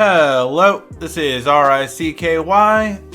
Hello, this is RICKY,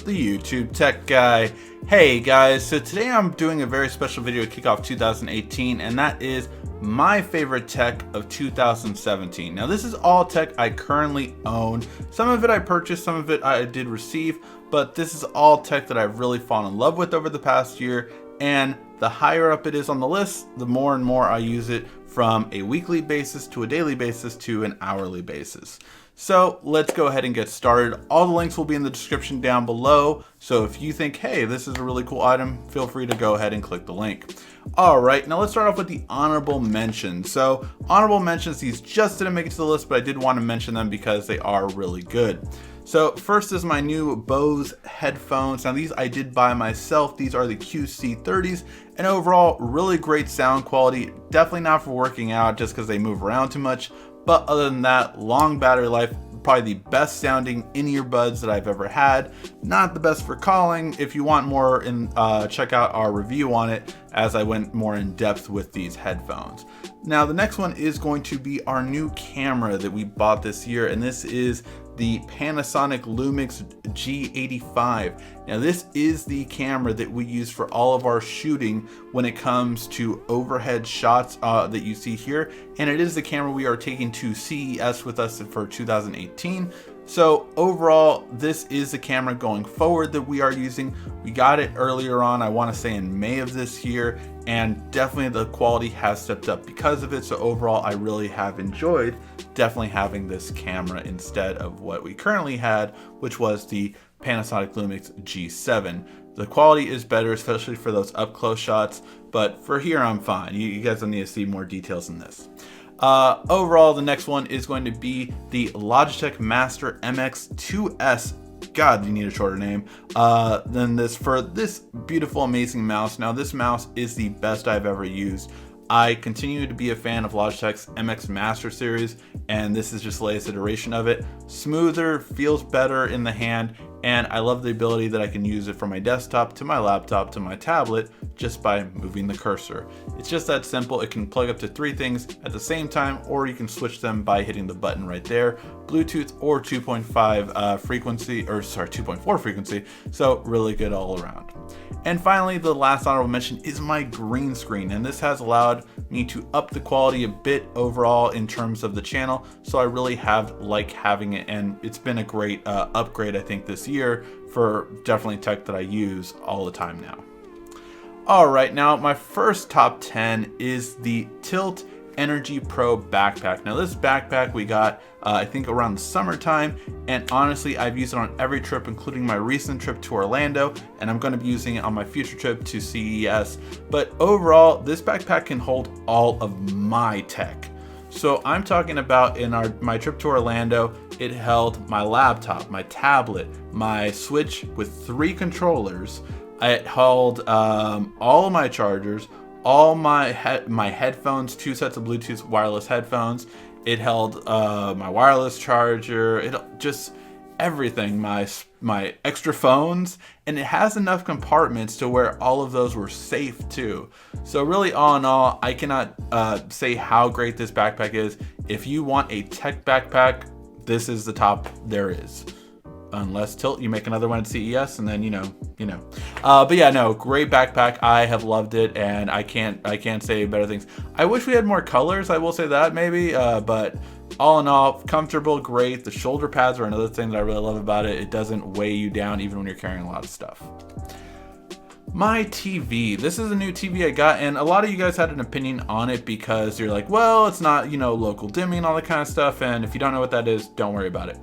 the YouTube Tech Guy. Hey guys, so today I'm doing a very special video to kick off 2018, and that is my favorite tech of 2017. Now this is all tech I currently own. Some of it I purchased, some of it I did receive, but this is all tech that I've really fallen in love with over the past year, and the higher up it is on the list, the more and more I use it, from a weekly basis to a daily basis to an hourly basis. So let's go ahead and get started. All the links will be in the description down below. So if you think, hey, this is a really cool item, feel free to go ahead and click the link. All right, now let's start off with the honorable mentions. So honorable mentions, these just didn't make it to the list, but I did want to mention them because they are really good. So first is my new Bose headphones. Now these I did buy myself. These are the QC30s, and overall really great sound quality. Definitely not for working out just because they move around too much. But other than that, long battery life, probably the best sounding in-earbuds that I've ever had. Not the best for calling. If you want more, check out our review on it as I went more in depth with these headphones. Now the next one is going to be our new camera that we bought this year, and this is the Panasonic Lumix G85. Now this is the camera that we use for all of our shooting when it comes to overhead shots that you see here, and it is the camera we are taking to CES with us for 2018. So overall, this is the camera going forward that we are using. We got it earlier on, I want to say in May of this year, and definitely the quality has stepped up because of it. So overall, I really have enjoyed definitely having this camera instead of what we currently had, which was the Panasonic Lumix G7. The quality is better, especially for those up close shots, but for here I'm fine. You guys don't need to see more details in this. Overall, the next one is going to be the Logitech Master MX2S. God, you need a shorter name than this for this beautiful, amazing mouse. Now, this mouse is the best I've ever used. I continue to be a fan of Logitech's MX Master series, and this is just the latest iteration of it. Smoother, feels better in the hand, and I love the ability that I can use it from my desktop to my laptop to my tablet just by moving the cursor. It's just that simple. It can plug up to 3 things at the same time, or you can switch them by hitting the button right there. Bluetooth or 2.5 frequency, or sorry, 2.4 frequency. So really good all around. And finally, the last honorable mention is my green screen, and this has allowed me to up the quality a bit overall in terms of the channel. So I really have liked having it, and it's been a great upgrade, I think, this year for definitely tech that I use all the time now. All right, now my first top 10 is the Tylt Energi Pro backpack. Now this backpack we got I think around the summertime, and honestly I've used it on every trip, including my recent trip to Orlando, and I'm going to be using it on my future trip to CES. But overall, this backpack can hold all of my tech. So I'm talking about in my trip to Orlando, it held my laptop, my tablet, my Switch with 3 controllers. It held all of my chargers, all my headphones, 2 sets of Bluetooth wireless headphones. It held my wireless charger, it just everything, my extra phones, and it has enough compartments to where all of those were safe too. So really, all in all, I cannot say how great this backpack is. If you want a tech backpack, this is the top there is. Unless Tylt, you make another one at CES, and then you know. But yeah, no, great backpack. I have loved it, and I can't say better things. I wish we had more colors. I will say that maybe, but all in all, comfortable, great. The shoulder pads are another thing that I really love about it. It doesn't weigh you down even when you're carrying a lot of stuff. My TV. This is a new TV I got, and a lot of you guys had an opinion on it because you're like, well, it's not, local dimming and all that kind of stuff, and if you don't know what that is, don't worry about it.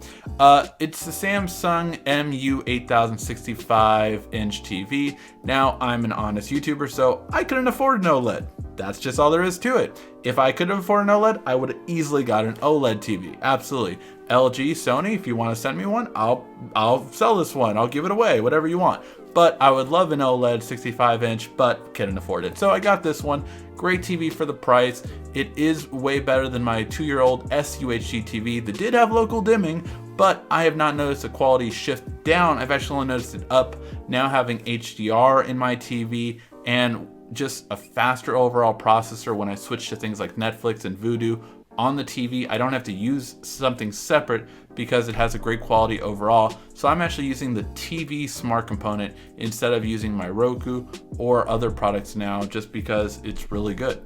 It's the Samsung MU8000 65-inch TV. Now, I'm an honest YouTuber, so I couldn't afford an OLED. That's just all there is to it. If I could afford an OLED, I would have easily got an OLED TV. Absolutely. LG, Sony, if you want to send me one, I'll sell this one. I'll give it away, whatever you want. But I would love an OLED 65-inch, but couldn't afford it. So I got this one. Great TV for the price. It is way better than my 2-year-old SUHD TV that did have local dimming, but I have not noticed a quality shift down. I've actually only noticed it up. Now having HDR in my TV and just a faster overall processor when I switch to things like Netflix and Vudu, on the TV. I don't have to use something separate because it has a great quality overall. So I'm actually using the TV smart component instead of using my Roku or other products now, just because it's really good.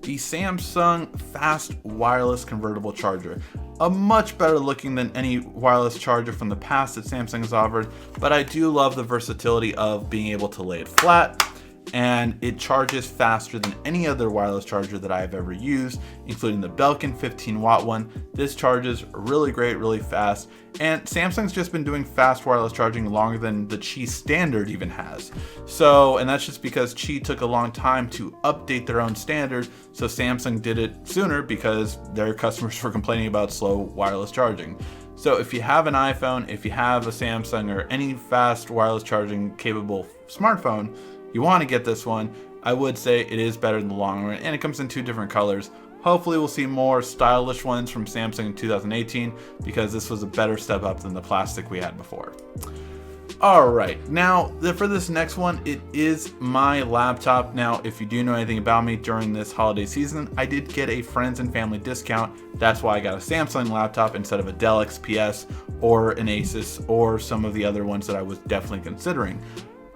The Samsung Fast Wireless Convertible Charger. A much better looking than any wireless charger from the past that Samsung has offered, but I do love the versatility of being able to lay it flat, and it charges faster than any other wireless charger that I have ever used, including the Belkin 15-watt one. This charges really great, really fast, and Samsung's just been doing fast wireless charging longer than the Qi standard even has. So, and that's just because Qi took a long time to update their own standard, so Samsung did it sooner because their customers were complaining about slow wireless charging. So if you have an iPhone, if you have a Samsung or any fast wireless charging capable smartphone, you want to get this one. I would say it is better in the long run, and it comes in 2 different colors. Hopefully we'll see more stylish ones from Samsung in 2018, because this was a better step up than the plastic we had before. Alright, now for this next one, it is my laptop. Now, if you do know anything about me, during this holiday season, I did get a friends and family discount. That's why I got a Samsung laptop instead of a Dell XPS or an Asus or some of the other ones that I was definitely considering.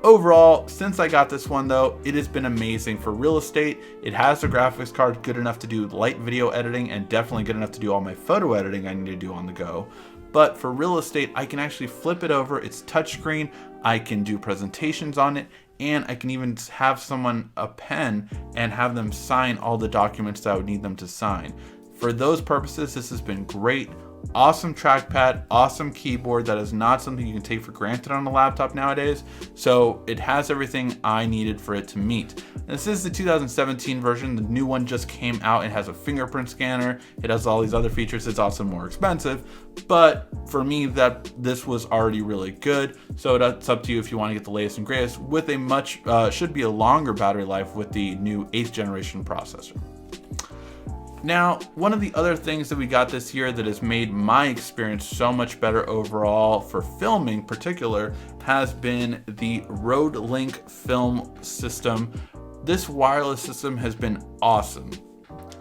Overall, since I got this one though, it has been amazing for real estate. It has a graphics card good enough to do light video editing and definitely good enough to do all my photo editing I need to do on the go. But for real estate, I can actually flip it over. It's touchscreen. I can do presentations on it, and I can even have someone a pen and have them sign all the documents that I would need them to sign. For those purposes, this has been great. Awesome trackpad, awesome keyboard. That is not something you can take for granted on a laptop nowadays. So it has everything I needed for it to meet. This is the 2017 version. The new one just came out. It has a fingerprint scanner. It has all these other features. It's also more expensive, but for me, this was already really good. So it's up to you if you want to get the latest and greatest with a much, should be a longer battery life with the new 8th generation processor. Now, one of the other things that we got this year that has made my experience so much better overall for filming in particular has been the RodeLink Film System. This wireless system has been awesome.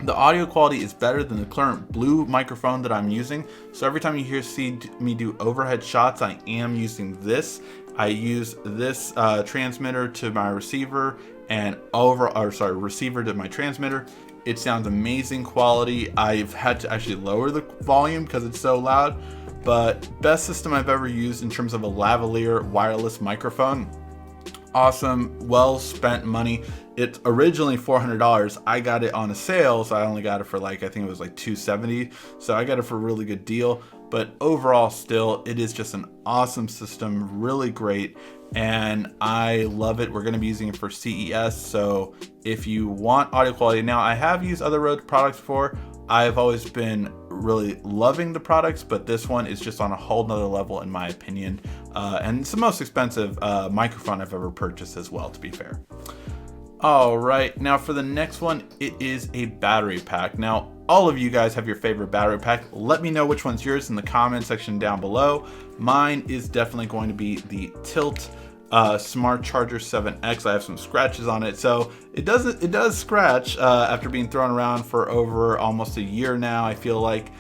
The audio quality is better than the current blue microphone that I'm using. So every time you see me do overhead shots, I am using this. I use this transmitter to my receiver and receiver to my transmitter. It sounds amazing quality. I've had to actually lower the volume because it's so loud, but best system I've ever used in terms of a lavalier wireless microphone. Awesome, well spent money. It's originally $400. I got it on a sale, so I only got it for I think it was $270. So I got it for a really good deal, but overall still, it is just an awesome system, really great. And I love it. We're going to be using it for CES. So if you want audio quality, now I have used other Rode products before. I've always been really loving the products, but this one is just on a whole nother level in my opinion. And it's the most expensive microphone I've ever purchased as well, to be fair. All right, now for the next one, it is a battery pack. Now, all of you guys have your favorite battery pack. Let me know which one's yours in the comment section down below. Mine is definitely going to be the Tylt Smart Charger 7X. I have some scratches on it, so it does scratch after being thrown around for over almost a year now, I feel like,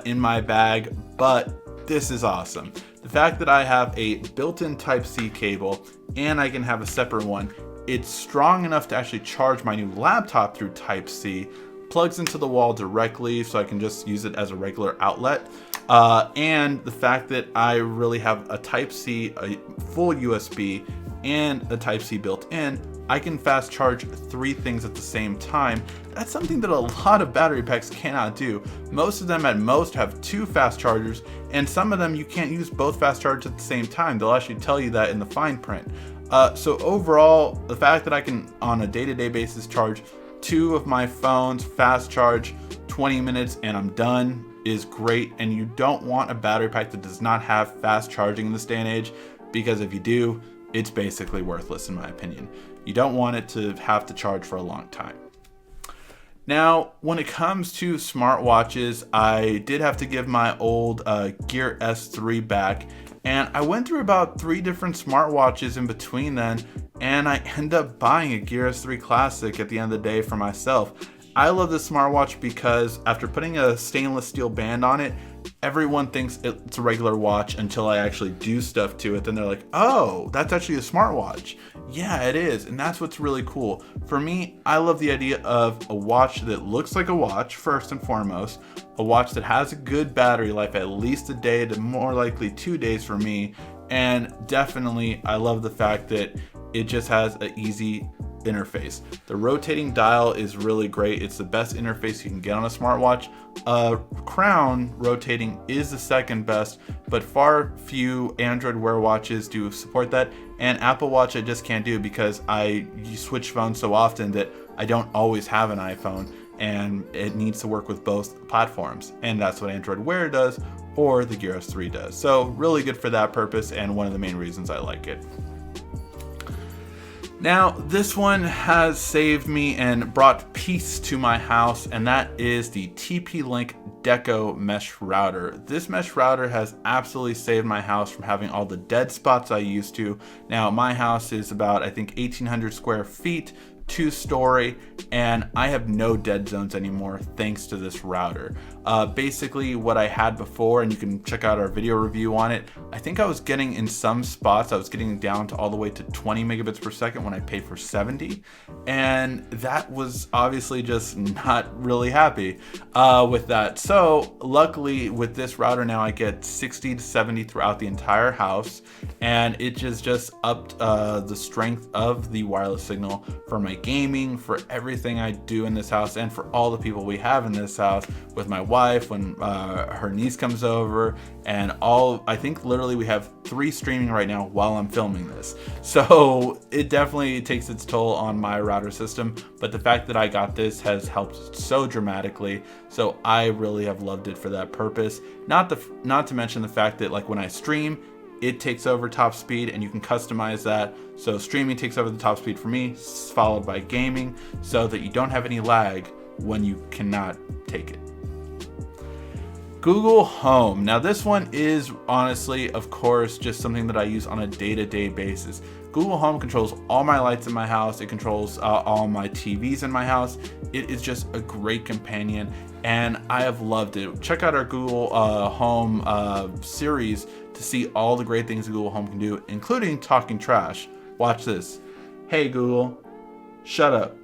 in my bag, but this is awesome. The fact that I have a built-in Type-C cable and I can have a separate one, it's strong enough to actually charge my new laptop through Type-C, plugs into the wall directly so I can just use it as a regular outlet. And the fact that I really have a Type-C, a full USB, and a Type-C built in, I can fast charge 3 things at the same time. That's something that a lot of battery packs cannot do. Most of them at most have 2 fast chargers, and some of them you can't use both fast chargers at the same time. They'll actually tell you that in the fine print. So overall, the fact that I can on a day-to-day basis charge 2 of my phones, fast charge 20 minutes and I'm done, is great. And you don't want a battery pack that does not have fast charging in this day and age, because if you do, it's basically worthless in my opinion. You don't want it to have to charge for a long time. Now, when it comes to smartwatches, I did have to give my old Gear S3 back, and I went through about 3 different smartwatches in between then, and I ended up buying a Gear S3 Classic at the end of the day for myself. I love this smartwatch because after putting a stainless steel band on it, everyone thinks it's a regular watch until I actually do stuff to it. Then they're like, oh, that's actually a smartwatch. Yeah, it is. And that's what's really cool. For me, I love the idea of a watch that looks like a watch, first and foremost. A watch that has a good battery life, at least a day to more likely 2 days for me. And definitely, I love the fact that it just has an easy interface. The rotating dial is really great. It's the best interface you can get on a smartwatch. Crown rotating is the second best, but far few Android Wear watches do support that, and Apple Watch I just can't do because I switch phones so often that I don't always have an iPhone, and it needs to work with both platforms, and that's what Android Wear does, or the Gear S3 does. So really good for that purpose, and one of the main reasons I like it. Now, this one has saved me and brought peace to my house, and that is the TP-Link Deco mesh router. This mesh router has absolutely saved my house from having all the dead spots I used to. Now, my house is about, I think, 1,800 square feet, 2-story, and I have no dead zones anymore thanks to this router. Basically what I had before, and you can check out our video review on it, I think I was getting in some spots, I was getting down to all the way to 20 megabits per second when I paid for 70, and that was obviously just not really happy with that. So luckily with this router now I get 60 to 70 throughout the entire house, and it just upped the strength of the wireless signal for my gaming, for everything I do in this house, and for all the people we have in this house, with my wife when her niece comes over, and I think literally we have 3 streaming right now while I'm filming this. So it definitely takes its toll on my router system, but the fact that I got this has helped so dramatically. So I really have loved it for that purpose. Not to mention the fact that, like, when I stream, it takes over top speed, and you can customize that. So streaming takes over the top speed for me, followed by gaming, so that you don't have any lag when you cannot take it. Google Home. Now this one is honestly, of course, just something that I use on a day-to-day basis. Google Home controls all my lights in my house. It controls all my TVs in my house. It is just a great companion, and I have loved it. Check out our Google Home series to see all the great things Google Home can do, including talking trash. Watch this. Hey Google, shut up.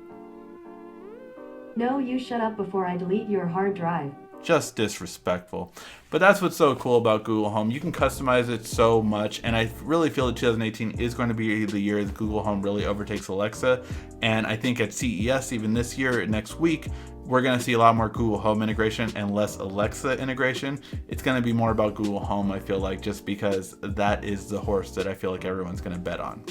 No, you shut up before I delete your hard drive. Just disrespectful. But that's what's so cool about Google Home. You can customize it so much, and I really feel that 2018 is going to be the year that Google Home really overtakes Alexa. And I think at CES, even this year, next week, we're going to see a lot more Google Home integration and less Alexa integration. It's going to be more about Google Home, I feel like, just because that is the horse that I feel like everyone's going to bet on.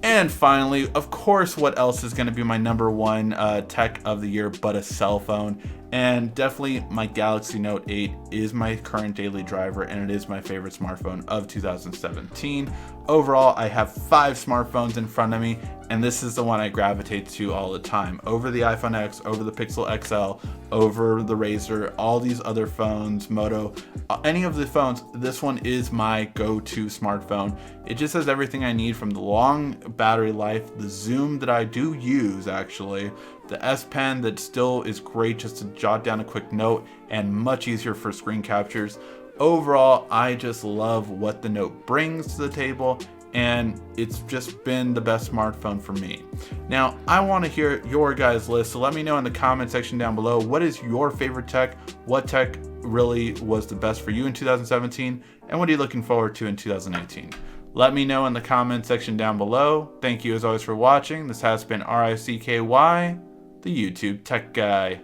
And finally, of course, what else is going to be my #1 tech of the year but a cell phone? And definitely my Galaxy Note 8 is my current daily driver, and it is my favorite smartphone of 2017. Overall, I have 5 smartphones in front of me, and this is the one I gravitate to all the time. Over the iPhone X, over the Pixel XL, over the Razr, all these other phones, Moto, any of the phones, this one is my go-to smartphone. It just has everything I need, from the long battery life, the zoom that I do use actually, the S Pen that still is great just to jot down a quick note, and much easier for screen captures. Overall, I just love what the Note brings to the table, and it's just been the best smartphone for me. Now, I want to hear your guys' list, so let me know in the comment section down below, what is your favorite tech? What tech really was the best for you in 2017? And what are you looking forward to in 2018? Let me know in the comment section down below. Thank you as always for watching. This has been RickY, the YouTube Tech Guy.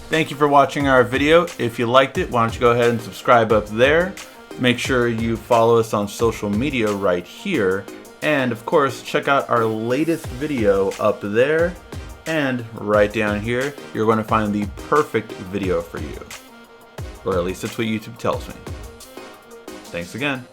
Thank you for watching our video. If you liked it, why don't you go ahead and subscribe up there. Make sure you follow us on social media right here. And of course, check out our latest video up there. And right down here, you're going to find the perfect video for you. Or at least that's what YouTube tells me. Thanks again.